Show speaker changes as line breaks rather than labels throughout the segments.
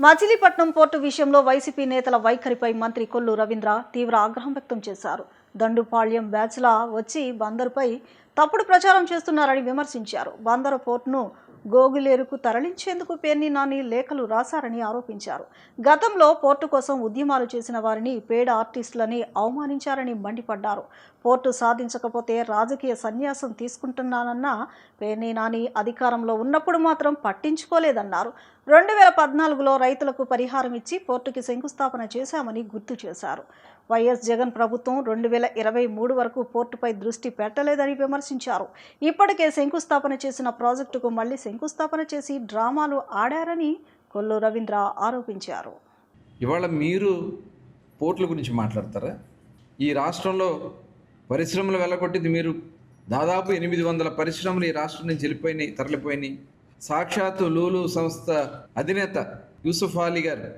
Machilipatnam port విషయంలో YCP నేతల వైఖరిపై మంత్రి కొల్లు రవీంద్ర తీవ్ర ఆగ్రహం వ్యక్తం చేశారు. దండుపాళ్యం బ్యాచ్లా వచ్చి బందరుపై తప్పుడు ప్రచారం చేస్తున్నారని విమర్శించారు. బందరు పోర్టును గోగులేరుకు తరలించేందుకు పేర్ని నాని లేఖలు రాశారని ఆరోపించారు. గతంలో పోర్టు కోసం ఉద్యమాలు చేసిన వారిని పేడ ఆర్టిస్టులని అవమానించారని మండిపడ్డారు. పోర్టు సాధించకపోతే రాజకీయ సన్యాసం తీసుకుంటున్నానన్న పేర్ని నాని అధికారంలో ఉన్నప్పుడు మాత్రం పట్టించుకోలేదన్నారు. 2014లో రైతులకు పరిహారం ఇచ్చి పోర్టుకి శంకుస్థాపన చేశామని గుర్తు చేశారు. వైఎస్ జగన్ ప్రభుత్వం 2023 వరకు పోర్టుపై దృష్టి పెట్టలేదని విమర్శించారు. ఇప్పటికే శంకుస్థాపన చేసిన ప్రాజెక్టుకు మళ్లీ శంకుస్థాపన చేసి డ్రామాలు ఆడారని కొల్లు రవీంద్ర ఆరోపించారు.
ఇవాళ మీరు పోర్టుల గురించి మాట్లాడతారా? ఈ రాష్ట్రంలో పరిశ్రమలు వెళ్ళగొట్టింది మీరు. దాదాపు 800 పరిశ్రమలు ఈ రాష్ట్రం నుంచి తరలిపోయినాయి. సాక్షాత్తు లూలు సంస్థ అధినేత యూసుఫ్ అలీ గారు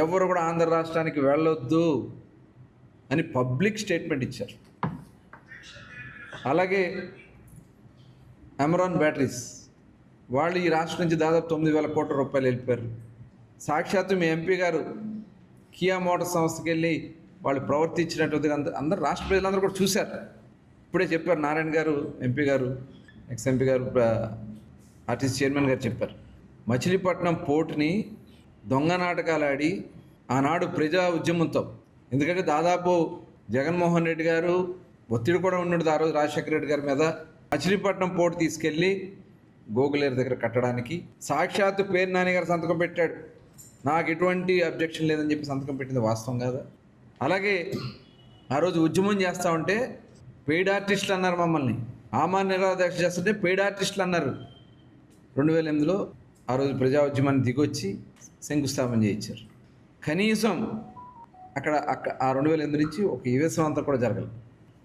ఎవరు కూడా ఆంధ్ర రాష్ట్రానికి వెళ్ళొద్దు అని పబ్లిక్ స్టేట్మెంట్ ఇచ్చారు. అలాగే అమెరాన్ బ్యాటరీస్ వాళ్ళు ఈ రాష్ట్రం నుంచి దాదాపు 9,000 కోట్ల రూపాయలు వెళ్ళిపోయారు. సాక్షాత్తు మీ ఎంపీ గారు కియా మోటార్ సంస్థకి వెళ్ళి వాళ్ళు ప్రవర్తించినట్టుగా అందరు రాష్ట్ర ప్రజలందరూ కూడా చూశారు. ఇప్పుడే చెప్పారు నారాయణ గారు, ఎంపీ గారు, ఎక్స్ ఎంపీ గారు, ఆర్టీసీ చైర్మన్ గారు చెప్పారు. మచిలీపట్నం పోర్టుని దొంగ నాటకాలు ఆడి ఆనాడు ప్రజా ఉద్యమంతో, ఎందుకంటే దాదాపు జగన్మోహన్ రెడ్డి గారు ఒత్తిడి కూడా ఉన్నది ఆ రోజు రాజశేఖర రెడ్డి గారి మీద, మచిలీపట్నం పోర్టు తీసుకెళ్ళి గోగులేరు దగ్గర కట్టడానికి సాక్షాత్తు పేరు నాని గారు సంతకం పెట్టాడు. నాకు ఎటువంటి అబ్జెక్షన్ లేదని చెప్పి సంతకం పెట్టింది వాస్తవం కాదా? అలాగే ఆ రోజు ఉద్యమం చేస్తూ ఉంటే పెయిడ్ ఆర్టిస్టులు అన్నారు మమ్మల్ని. ఆమా నిరాదీక్ష చేస్తుంటే పెయిడ్ ఆర్టిస్టులు అన్నారు. 2008లో ఆ రోజు ప్రజా ఉద్యమాన్ని దిగొచ్చి శంకుస్థాపన చేయించారు. కనీసం అక్కడ ఆ 2008 నుంచి ఒక ఈవేశం అంతా కూడా జరగలేదు.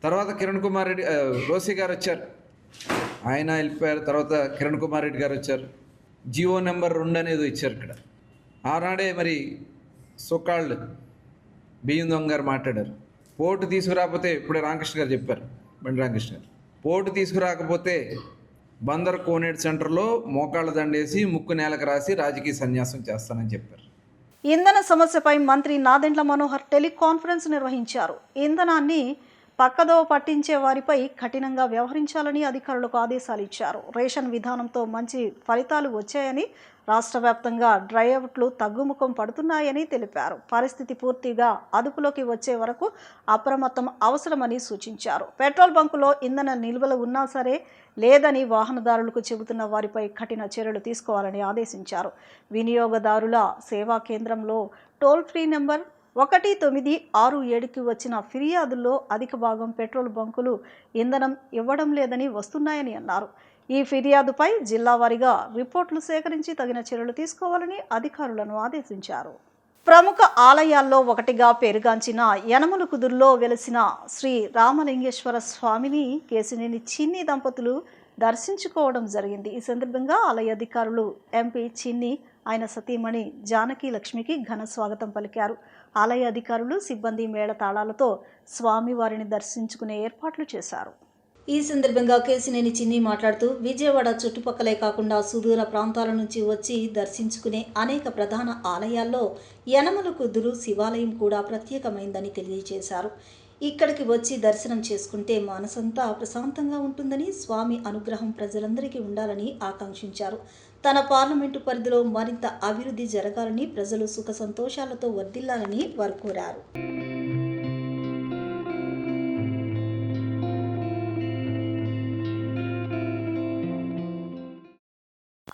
తర్వాత కిరణ్ కుమార్ రెడ్డి, రోసి గారు వచ్చారు, ఆయన వెళ్ళిపోయారు. తర్వాత కిరణ్ కుమార్ రెడ్డి గారు వచ్చారు. జియో నెంబర్ 2 అనేది ఇచ్చారు. ఇక్కడ ఆనాడే మరి సోకాల్డ్ బియ్యం దొంగ గారు మాట్లాడారు. పోర్టు తీసుకురాకపోతే, ఇప్పుడే రామకృష్ణ గారు చెప్పారు, బండి రామకృష్ణ గారు, పోర్టు తీసుకురాకపోతే బందర్ కోనేట్ సెంటర్లో మోకాళ్ళ దండేసి ముక్కు నేలకు రాసి రాజకీయ సన్యాసం చేస్తానని చెప్పారు.
ఇంధన సమస్యపై మంత్రి నాదెండ్ల మనోహర్ టెలికాన్ఫరెన్స్ నిర్వహించారు. ఇంధనాన్ని పక్కదోవ పట్టించే వారిపై కఠినంగా వ్యవహరించాలని అధికారులకు ఆదేశాలు ఇచ్చారు. రేషన్ విధానంతో మంచి ఫలితాలు వచ్చాయని, రాష్ట్ర వ్యాప్తంగా డ్రైఅవుట్లు తగ్గుముఖం పడుతున్నాయని తెలిపారు. పరిస్థితి పూర్తిగా అదుపులోకి వచ్చే వరకు అప్రమత్తం అవసరమని సూచించారు. పెట్రోల్ బంకులో ఇంధన నిల్వలు ఉన్నా సరే లేదని వాహనదారులకు చెబుతున్న వారిపై కఠిన చర్యలు తీసుకోవాలని ఆదేశించారు. వినియోగదారుల సేవా కేంద్రంలో టోల్ ఫ్రీ నెంబర్ 1967కి వచ్చిన ఫిర్యాదుల్లో అధిక భాగం పెట్రోల్ బంకులు ఇంధనం ఇవ్వడం లేదని వస్తున్నాయని అన్నారు. ఈ ఫిర్యాదుపై జిల్లా వారీగా రిపోర్టులు సేకరించి తగిన చర్యలు తీసుకోవాలని అధికారులను ఆదేశించారు. ప్రముఖ ఆలయాల్లో ఒకటిగా పేరుగాంచిన యనమలకుదురులో వెలిసిన శ్రీ రామలింగేశ్వర స్వామిని కేశినేని చిన్ని దంపతులు దర్శించుకోవడం జరిగింది. ఈ సందర్భంగా ఆలయ అధికారులు ఎంపీ చిన్ని, ఆయన సతీమణి జానకి లక్ష్మికి ఘన స్వాగతం పలికారు. ఆలయ అధికారులు, సిబ్బంది మేళతాళాలతో స్వామివారిని దర్శించుకునే ఏర్పాట్లు చేశారు. ఈ సందర్భంగా కేశినేని చిన్ని మాట్లాడుతూ, విజయవాడ చుట్టుపక్కలే కాకుండా సుదూర ప్రాంతాల నుంచి వచ్చి దర్శించుకునే అనేక ప్రధాన ఆలయాల్లో యనమలకుదురు శివాలయం కూడా ప్రత్యేకమైందని తెలియజేశారు. ఇక్కడికి వచ్చి దర్శనం చేసుకుంటే మనసంతా ప్రశాంతంగా ఉంటుందని, స్వామి అనుగ్రహం ప్రజలందరికీ ఉండాలని ఆకాంక్షించారు. తన పార్లమెంటు పరిధిలో మరింత అభివృద్ధి జరగాలని, ప్రజలు సుఖ సంతోషాలతో వర్ధిల్లాలని వారు కోరారు.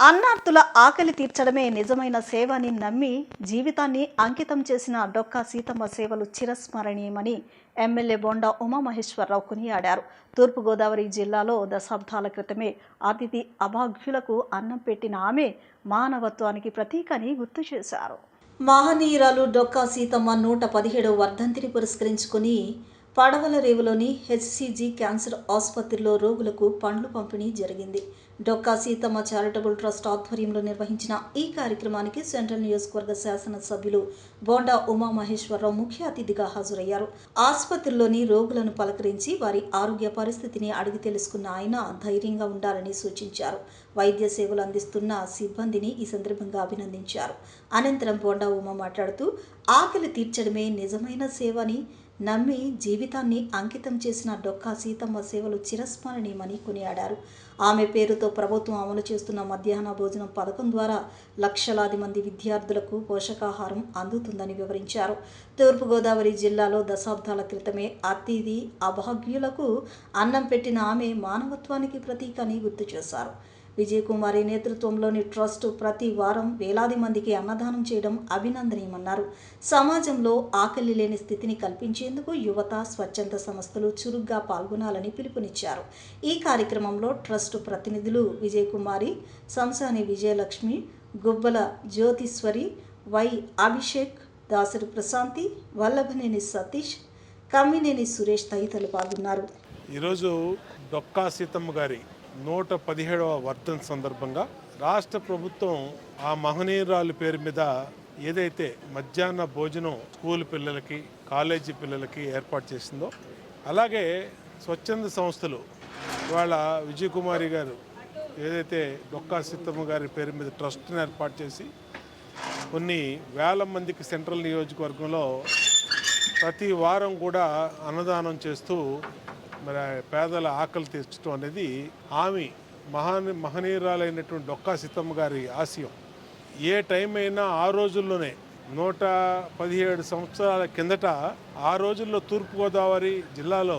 అన్నార్తుల ఆకలి తీర్చడమే నిజమైన సేవ అని నమ్మి జీవితాన్ని అంకితం చేసిన డొక్కా సీతమ్మ సేవలు చిరస్మరణీయమని ఎమ్మెల్యే బొండా ఉమామహేశ్వరరావు కొనియాడారు. తూర్పుగోదావరి జిల్లాలో దశాబ్దాల క్రితమే అతిథి అభాగ్యులకు అన్నం పెట్టిన ఆమె మానవత్వానికి ప్రతీక అని గుర్తు చేశారు. మహనీయురాలు డొక్కా సీతమ్మ 117వ వర్ధంతిని పురస్కరించుకుని పడవలరేవులోని హెచ్సిజి క్యాన్సర్ ఆసుపత్రిలో రోగులకు పండ్లు పంపిణీ జరిగింది. డొక్కా సీతమ్మ చారిటబుల్ ట్రస్ట్ ఆధ్వర్యంలో నిర్వహించిన ఈ కార్యక్రమానికి సెంట్రల్ నియోజకవర్గ శాసనసభ్యులు బోండా ఉమామహేశ్వరరావు ముఖ్య అతిథిగా హాజరయ్యారు. ఆసుపత్రిలోని రోగులను పలకరించి వారి ఆరోగ్య పరిస్థితిని అడిగి తెలుసుకున్న ఆయన ధైర్యంగా ఉండాలని సూచించారు. వైద్య సేవలు అందిస్తున్న సిబ్బందిని ఈ సందర్భంగా అభినందించారు. అనంతరం బోండా ఉమా మాట్లాడుతూ ఆకలి తీర్చడమే నిజమైన సేవ అని నమ్మి జీవితాన్ని అంకితం చేసిన డొక్కా సీతమ్మ సేవలు చిరస్మరణీయమని కొనియాడారు. ఆమె పేరుతో ప్రభుత్వం అమలు చేస్తున్న మధ్యాహ్న భోజనం పథకం ద్వారా లక్షలాది మంది విద్యార్థులకు పోషకాహారం అందుతుందని వివరించారు. తూర్పుగోదావరి జిల్లాలో దశాబ్దాల క్రితమే అతిథి అభాగ్యులకు అన్నం పెట్టిన ఆమె మానవత్వానికి ప్రతీక అని గుర్తు చేశారు. విజయకుమారి నేతృత్వంలోని ట్రస్ట్ ప్రతి వారం వేలాది మందికి అన్నదానం చేయడం అభినందనీయమన్నారు. సమాజంలో ఆకలి లేని స్థితిని కల్పించేందుకు యువత, స్వచ్ఛంద సంస్థలు చురుగ్గా పాల్గొనాలని పిలుపునిచ్చారు. ఈ కార్యక్రమంలో ట్రస్ట్ ప్రతినిధులు విజయకుమారి, సంసాని విజయలక్ష్మి, గుబ్బల జ్యోతిశ్వరి, వై అభిషేక్, దాసరి ప్రశాంతి, వల్లభనేని సతీష్, కమ్మినేని సురేష్ తదితరులు పాల్గొన్నారు.
ఈరోజు డొక్కా సీతమ్మ గారి 117వ వర్ధంతి సందర్భంగా రాష్ట్ర ప్రభుత్వం ఆ మహనీయురాలు పేరు మీద ఏదైతే మధ్యాహ్న భోజనం స్కూల్ పిల్లలకి, కాలేజీ పిల్లలకి ఏర్పాటు చేసిందో, అలాగే స్వచ్ఛంద సంస్థలు ఇవాళ విజయకుమారి గారు ఏదైతే డొక్కా సీతమ్మ గారి పేరు మీద ట్రస్ట్ని ఏర్పాటు చేసి కొన్ని వేల మందికి సెంట్రల్ నియోజకవర్గంలో ప్రతి వారం కూడా అన్నదానం చేస్తూ మరి పేదల ఆకలి తీర్చడం అనేది ఆమె మహనీయురాలైనటువంటి డొక్కా సీతమ్మ గారి ఆశయం. ఏ టైం అయినా ఆ రోజుల్లోనే 117 సంవత్సరాల కిందట ఆ రోజుల్లో తూర్పుగోదావరి జిల్లాలో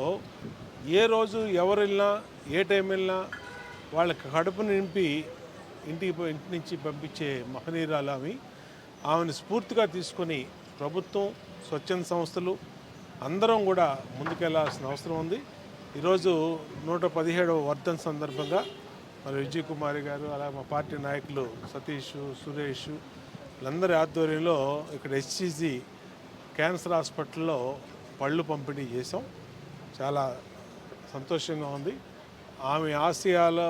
ఏ రోజు ఎవరు వెళ్ళినా ఏ టైం వెళ్ళినా వాళ్ళకి కడుపు నింపి ఇంటి నుంచి పంపించే మహనీయురాలు ఆమెను స్ఫూర్తిగా తీసుకొని ప్రభుత్వం, స్వచ్ఛంద సంస్థలు అందరం కూడా ముందుకెళ్లాల్సిన అవసరం ఉంది. ఈరోజు 117వ వర్ధంతి సందర్భంగా మరి విజయకుమారి గారు, అలాగే మా పార్టీ నాయకులు సతీష్, సురేష్ వీళ్ళందరి ఆధ్వర్యంలో ఇక్కడ హెచ్సిజి క్యాన్సర్ హాస్పిటల్లో పళ్ళు పంపిణీ చేసాం. చాలా సంతోషంగా ఉంది. ఆమె ఆశయాల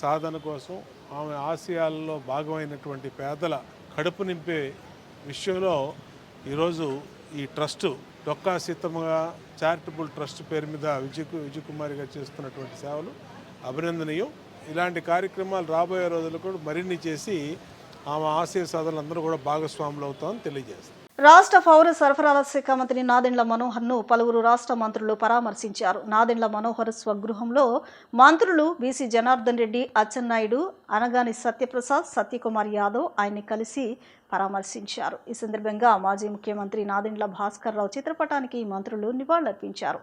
సాధన కోసం, ఆమె ఆశయాలలో భాగమైనటువంటి పేదల కడుపు నింపే విషయంలో ఈరోజు ఈ trust Dokka Seethamma charitable trust పేరు మీద విజయకుమారి గారు చేస్తున్నటువంటి సేవలు అభినందనీయం. ఇలాంటి కార్యక్రమాలు రాబోయే రోజుల్లో కూడా మరిన్ని చేసి ఆమె ఆశయ సాధనలు అందరూ కూడా భాగస్వాములు అవుతామని తెలియజేస్తారు.
రాష్ట్ర పౌర సరఫరాల శాఖ మంత్రి నాదెండ్ల మనోహర్ను పలువురు రాష్ట్ర మంత్రులు పరామర్శించారు. నాదెండ్ల మనోహర్ స్వగృహంలో మంత్రులు బీసీ జనార్దన్ రెడ్డి, అచ్చెన్నాయుడు, అనగాని సత్యప్రసాద్, సత్యకుమార్ యాదవ్ ఆయన్ని కలిసి పరామర్శించారు. ఈ సందర్భంగా మాజీ ముఖ్యమంత్రి నాదెండ్ల భాస్కర్ రావు చిత్రపటానికి మంత్రులు నివాళులర్పించారు.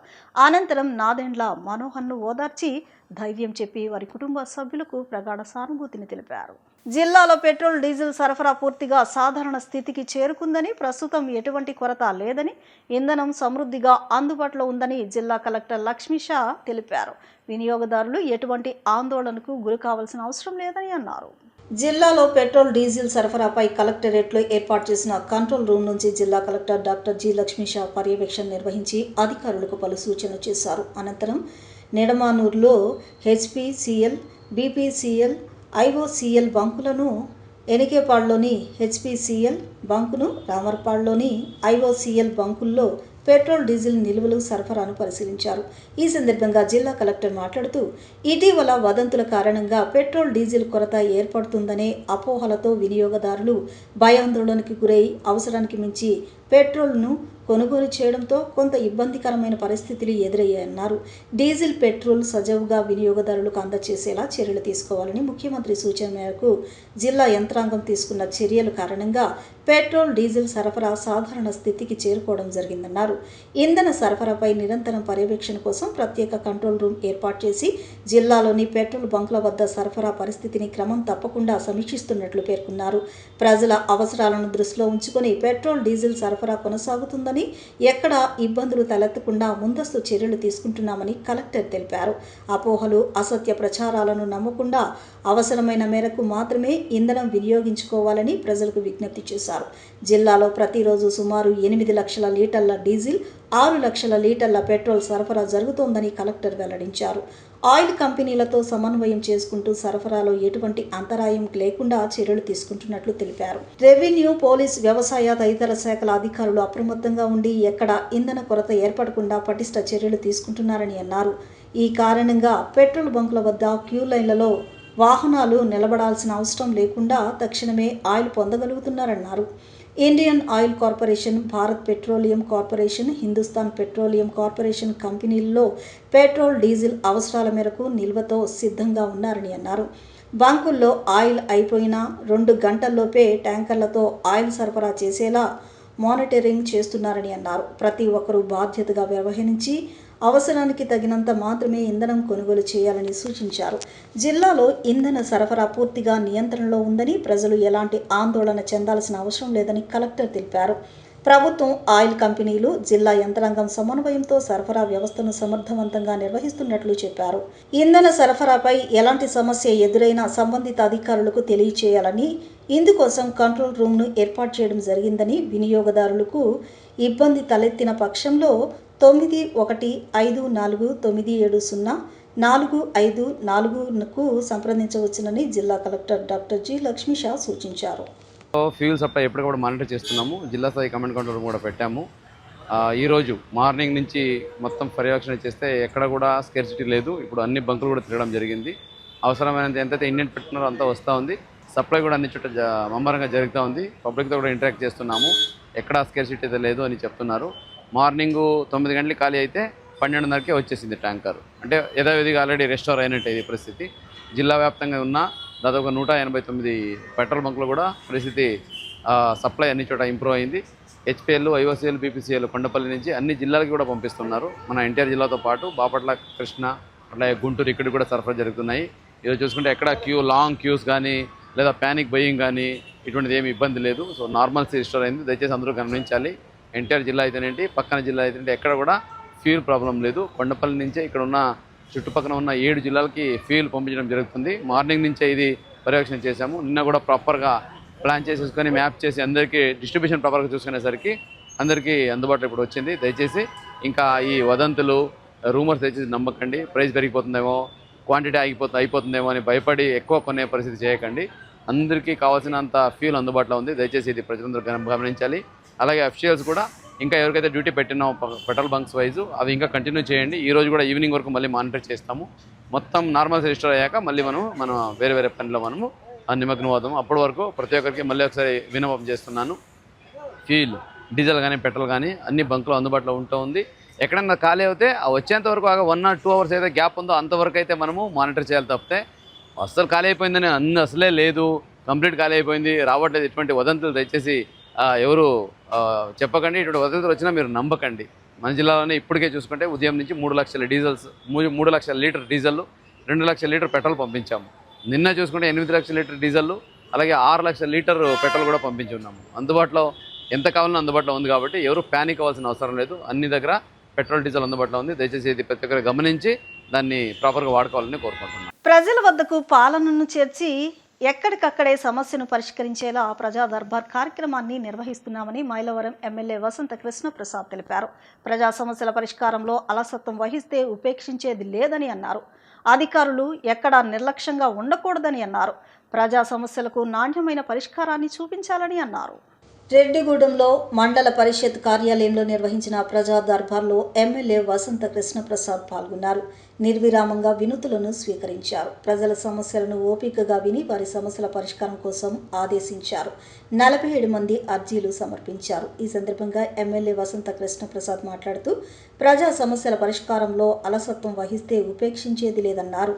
అనంతరం నాదెండ్ల మనోహర్ను ఓదార్చి ధైర్యం చెప్పి వారి కుటుంబ సభ్యులకు ప్రగాఢ సానుభూతిని తెలిపారు. జిల్లాలో పెట్రోల్, డీజిల్ సరఫరా పూర్తిగా సాధారణ స్థితికి చేరుకుందని, ప్రస్తుతం ఎటువంటి కొరత లేదని, ఇంధనం సమృద్ధిగా అందుబాటులో ఉందని జిల్లా కలెక్టర్ లక్ష్మీషా తెలిపారు. వినియోగదారులు ఎటువంటి ఆందోళనకు గురి కావాల్సిన అవసరం లేదని అన్నారు. జిల్లాలో పెట్రోల్, డీజిల్ సరఫరాపై కలెక్టరేట్లో ఏర్పాటు చేసిన కంట్రోల్ రూమ్ నుంచి జిల్లా కలెక్టర్ డాక్టర్ జి లక్ష్మీషా పర్యవేక్షణ నిర్వహించి అధికారులకు పలు సూచనలు చేశారు. అనంతరం నిడమానూరులో హెచ్పిసిఎల్, బీపీసీఎల్, ఐఓసీఎల్ బంకులను, ఎనికేపాడులోని హెచ్పిసిఎల్ బంకును, రామర్పాడులోని ఐఓసీఎల్ బంకుల్లో పెట్రోల్, డీజిల్ నిల్వలు సరఫరాను పరిశీలించారు. ఈ సందర్భంగా జిల్లా కలెక్టర్ మాట్లాడుతూ ఇటీవల వదంతుల కారణంగా పెట్రోల్, డీజిల్ కొరత ఏర్పడుతుందనే అపోహలతో వినియోగదారులు భయాందోళనకు గురై అవసరానికి మించి పెట్రోల్ను కొనుగోలు చేయడంతో కొంత ఇబ్బందికరమైన పరిస్థితులు ఎదురయ్యాయన్నారు. డీజిల్, పెట్రోల్ సజావుగా వినియోగదారులకు అందజేసేలా చర్యలు తీసుకోవాలని ముఖ్యమంత్రి సూచన మేరకు జిల్లా యంత్రాంగం తీసుకున్న చర్యల కారణంగా పెట్రోల్, డీజిల్ సరఫరా సాధారణ స్థితికి చేరుకోవడం జరిగిందన్నారు. ఇంధన సరఫరాపై నిరంతరం పర్యవేక్షణ కోసం ప్రత్యేక కంట్రోల్ రూమ్ ఏర్పాటు చేసి జిల్లాలోని పెట్రోల్ బంకుల వద్ద సరఫరా పరిస్థితిని క్రమం తప్పకుండా సమీక్షిస్తున్నట్లు పేర్కొన్నారు. ప్రజల అవసరాలను దృష్టిలో ఉంచుకొని పెట్రోల్, డీజిల్ సరఫరా కొనసాగుతుందని, ఎక్కడ ఇబ్బందులు తలెత్తకుండా ముందస్తు చర్యలు తీసుకుంటున్నామని కలెక్టర్ తెలిపారు. అపోహలు, అసత్య ప్రచారాలను నమ్మకుండా అవసరమైన మేరకు మాత్రమే ఇంధనం వినియోగించుకోవాలని ప్రజలకు విజ్ఞప్తి చేశారు. తెలియజేశారు. జిల్లాలో ప్రతిరోజు సుమారు 8 లక్షల లీటర్ల డీజిల్, 6 లక్షల లీటర్ల పెట్రోల్ సరఫరా జరుగుతోందని కలెక్టర్ వెల్లడించారు. ఆయిల్ కంపెనీలతో సమన్వయం చేసుకుంటూ సరఫరాలో ఎటువంటి అంతరాయం లేకుండా చర్యలు తీసుకుంటున్నట్లు తెలిపారు. రెవెన్యూ, పోలీస్, వ్యవసాయ తదితర శాఖల అధికారులు అప్రమత్తంగా ఉండి ఎక్కడ ఇంధన కొరత ఏర్పడకుండా పటిష్ట చర్యలు తీసుకుంటున్నారని అన్నారు. ఈ కారణంగా పెట్రోల్ బంకుల వద్ద క్యూ లైన్లలో వాహనాలు నిలబడాల్సిన అవసరం లేకుండా తక్షణమే ఆయిల్ పొందగలుగుతున్నారన్నారు. Indian oil corporation, Bharat petroleum corporation, Hindustan petroleum corporation కంపెనీల్లో పెట్రోల్, డీజిల్ అవసరాల మేరకు నిల్వతో సిద్ధంగా ఉన్నారని అన్నారు. బంకుల్లో ఆయిల్ అయిపోయినా 2 గంటల్లోపే ట్యాంకర్లతో ఆయిల్ సరఫరా చేసేలా మానిటరింగ్ చేస్తున్నారని అన్నారు. ప్రతి ఒక్కరూ బాధ్యతగా వ్యవహరించి అవసరానికి తగినంత మాత్రమే ఇంధనం కొనుగోలు చేయాలని సూచించారు. జిల్లాలో ఇంధన సరఫరా పూర్తిగా నియంత్రణలో ఉందని, ప్రజలు ఎలాంటి ఆందోళన చెందాల్సిన అవసరం లేదని కలెక్టర్ తెలిపారు. ప్రభుత్వం, ఆయిల్ కంపెనీలు, జిల్లా యంత్రాంగం సమన్వయంతో సరఫరా వ్యవస్థను సమర్థవంతంగా నిర్వహిస్తున్నట్లు చెప్పారు. ఇంధన సరఫరాపై ఎలాంటి సమస్య ఎదురైనా సంబంధిత అధికారులకు తెలియచేయాలని, ఇందుకోసం కంట్రోల్ రూమ్ను ఏర్పాటు చేయడం జరిగిందని, వినియోగదారులకు ఇబ్బంది తలెత్తిన పక్షంలో 9154704544కు సంప్రదించవచ్చునని జిల్లా కలెక్టర్ డాక్టర్ జి. లక్ష్మీషా సూచించారు.
ఫ్యూల్ సప్లై ఎప్పటికప్పుడు మానిటర్ చేస్తున్నాము. జిల్లా స్థాయి కమాండ్ కంట్రోల్ రూమ్ కూడా పెట్టాము. ఈరోజు మార్నింగ్ నుంచి మొత్తం పర్యవేక్షణ చేస్తే ఎక్కడ కూడా స్కేర్సిటీ లేదు. ఇప్పుడు అన్ని బంకులు కూడా తిరగడం జరిగింది. అవసరమైనంత ఎంతైతే ఇండియన్ పెట్టుకున్నారో అంతా వస్తూ ఉంది. సప్లై కూడా అన్ని చోట్ల ముమ్మరంగా జరుగుతూ ఉంది. పబ్లిక్తో కూడా ఇంటరాక్ట్ చేస్తున్నాము. ఎక్కడా స్కేర్సిటీ అయితే లేదు అని చెప్తున్నారు. మార్నింగ్ 9 గంటలకి ఖాళీ అయితే 12:30కే వచ్చేసింది ట్యాంకర్. అంటే యథావిధిగా ఆల్రెడీ రెస్టోర్ అయినట్టు ఇది పరిస్థితి. జిల్లా వ్యాప్తంగా ఉన్న దాదాపు 189 పెట్రోల్ బంకులు కూడా పరిస్థితి సప్లై అన్ని చోట ఇంప్రూవ్ అయింది. హెచ్పిఎల్, ఐఓసిఎల్, బీపీసీఎల్ కొండపల్లి నుంచి అన్ని జిల్లాలకి కూడా పంపిస్తున్నారు. మన ఎన్టీఆర్ జిల్లాతో పాటు బాపట్ల, కృష్ణా, అట్లాగే గుంటూరు ఇక్కడ కూడా సరఫరా జరుగుతున్నాయి. ఈరోజు చూసుకుంటే ఎక్కడ లాంగ్ క్యూస్ కానీ లేదా ప్యానిక్ బయింగ్ కానీ ఇటువంటిది ఏమి ఇబ్బంది లేదు. సో నార్మల్సీ రిస్టోర్ అయింది. దయచేసి అందరూ గమనించాలి. ఎన్టీఆర్ జిల్లా అయితేనేంటి, పక్కన జిల్లా అయితేనేంటి ఎక్కడ కూడా ఫ్యూల్ ప్రాబ్లం లేదు. కొండపల్లి నుంచే ఇక్కడ ఉన్న చుట్టుపక్కల ఉన్న 7 జిల్లాలకి ఫ్యూల్ పంపించడం జరుగుతుంది. మార్నింగ్ నుంచే ఇది పర్యవేక్షణ చేశాము. నిన్న కూడా ప్రాపర్గా ప్లాన్ చేసేసుకొని మ్యాప్ చేసి అందరికీ డిస్ట్రిబ్యూషన్ ప్రాపర్గా చూసుకునేసరికి అందరికీ అందుబాటులో ఇప్పుడు వచ్చింది. దయచేసి ఇంకా ఈ వదంతులు, రూమర్స్ దయచేసి నమ్మకండి. ప్రైస్ పెరిగిపోతుందేమో, క్వాంటిటీ అయిపోతుందేమో అని భయపడి ఎక్కువ కొనే పరిస్థితి చేయకండి. అందరికీ కావాల్సినంత ఫ్యూల్ అందుబాటులో ఉంది. దయచేసి ఇది ప్రజలందరూ గమనించాలి. అలాగే అఫీషియల్స్ కూడా ఇంకా ఎవరికైతే డ్యూటీ పెట్టినా పెట్రోల్ బంక్స్ వైజు అవి ఇంకా కంటిన్యూ చేయండి. ఈరోజు కూడా ఈవినింగ్ వరకు మళ్ళీ మానిటర్ చేస్తాము. మొత్తం నార్మల్ రిజిస్టర్ అయ్యాక మళ్ళీ మనం వేరే పనిలో మనము నిమగ్నం అవుతాము. అప్పటి వరకు ప్రతి ఒక్కరికి మళ్ళీ ఒకసారి విన్నపం చేస్తున్నాను. ఫ్యూల్, డీజిల్ కానీ పెట్రోల్ కానీ అన్ని బంకులు అందుబాటులో ఉంటుంది. ఎక్కడన్నా ఖాళీ అవుతే వచ్చేంత వరకు 1 or 2 hours అయితే గ్యాప్ ఉందో అంతవరకు అయితే మనము మానిటర్ చేయాలి తప్పితే అస్సలు ఖాళీ అయిపోయిందని అసలే లేదు, కంప్లీట్ ఖాళీ అయిపోయింది, రావట్లేదు, ఇటువంటి వదంతులు దయచేసి ఎవరు చెప్పకండి. ఇటువంటి వదంతులు వచ్చినా మీరు నమ్మకండి. మన జిల్లాలోనే ఇప్పటికే చూసుకుంటే ఉదయం నుంచి 3 లక్షల డీజిల్స్, 3 లక్షల లీటర్ డీజిల్, 2 లక్షల లీటర్ పెట్రోల్ పంపించాము. నిన్న చూసుకుంటే 8 లక్షల లీటర్ డీజిల్, అలాగే 6 లక్షల లీటర్ పెట్రోల్ కూడా పంపించి ఉన్నాము. అందుబాటులో ఎంత కావాలన్నా అందుబాటులో ఉంది కాబట్టి ఎవరు ప్యానిక్ అవ్వాల్సిన అవసరం లేదు. అన్ని దగ్గర పెట్రోల్, డీజిల్ అందుబాటులో ఉంది. దయచేసి ఇది ప్రతి ఒక్కరు గమనించి దాన్ని ప్రాపర్గా వాడుకోవాలని కోరుకుంటున్నాను.
ప్రజల వద్దకు పాలనను చేర్చి ఎక్కడికక్కడే సమస్యను పరిష్కరించేలా ప్రజా దర్బార్ కార్యక్రమాన్ని నిర్వహిస్తున్నామని మైలవరం ఎమ్మెల్యే వసంత కృష్ణప్రసాద్ తెలిపారు. ప్రజా సమస్యల పరిష్కారంలో అలసత్వం వహిస్తే ఉపేక్షించేది లేదని అన్నారు. అధికారులు ఎక్కడా నిర్లక్ష్యంగా ఉండకూడదని అన్నారు. ప్రజా సమస్యలకు నాణ్యమైన పరిష్కారాన్ని చూపించాలని అన్నారు. రెడ్డిగూడెంలో మండల పరిషత్ కార్యాలయంలో నిర్వహించిన ప్రజా దర్బార్లో ఎమ్మెల్యే వసంత కృష్ణప్రసాద్ పాల్గొన్నారు. నిర్విరామంగా వినతులను స్వీకరించారు. ప్రజల సమస్యలను ఓపికగా విని వారి సమస్యల పరిష్కారం కోసం ఆదేశించారు. 47 మంది అర్జీలు సమర్పించారు. ఈ సందర్భంగా ఎమ్మెల్యే వసంత కృష్ణప్రసాద్ మాట్లాడుతూ ప్రజా సమస్యల పరిష్కారంలో అలసత్వం వహిస్తే ఉపేక్షించేది లేదన్నారు.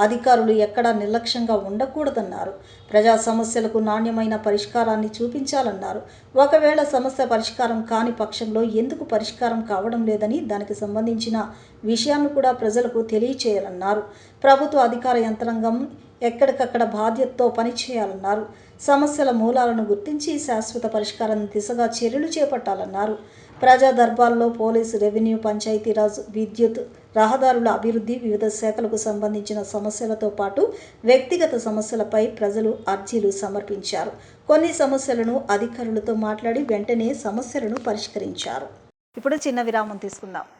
అధికారులు ఎక్కడా నిర్లక్ష్యంగా ఉండకూడదన్నారు. ప్రజా సమస్యలకు నాణ్యమైన పరిష్కారాన్ని చూపించాలన్నారు. ఒకవేళ సమస్య పరిష్కారం కాని పక్షంలో ఎందుకు పరిష్కారం కావడం లేదని, దానికి సంబంధించిన విషయాలను కూడా ప్రజలకు తెలియచేయాలన్నారు. ప్రభుత్వ అధికార యంత్రాంగం ఎక్కడికక్కడ బాధ్యతతో పనిచేయాలన్నారు. సమస్యల మూలాలను గుర్తించి శాశ్వత పరిష్కారం దిశగా చర్యలు చేపట్టాలన్నారు. ప్రజా దర్బార్లో పోలీసు, రెవెన్యూ, పంచాయతీరాజ్, విద్యుత్, రహదారుల అభివృద్ధి, వివిధ శాఖలకు సంబంధించిన సమస్యలతో పాటు వ్యక్తిగత సమస్యలపై ప్రజలు అర్జీలు సమర్పించారు. కొన్ని సమస్యలను అధికారులతో మాట్లాడి వెంటనే సమస్యలను పరిష్కరించారు. ఇప్పుడు చిన్న విరామం తీసుకుందాం.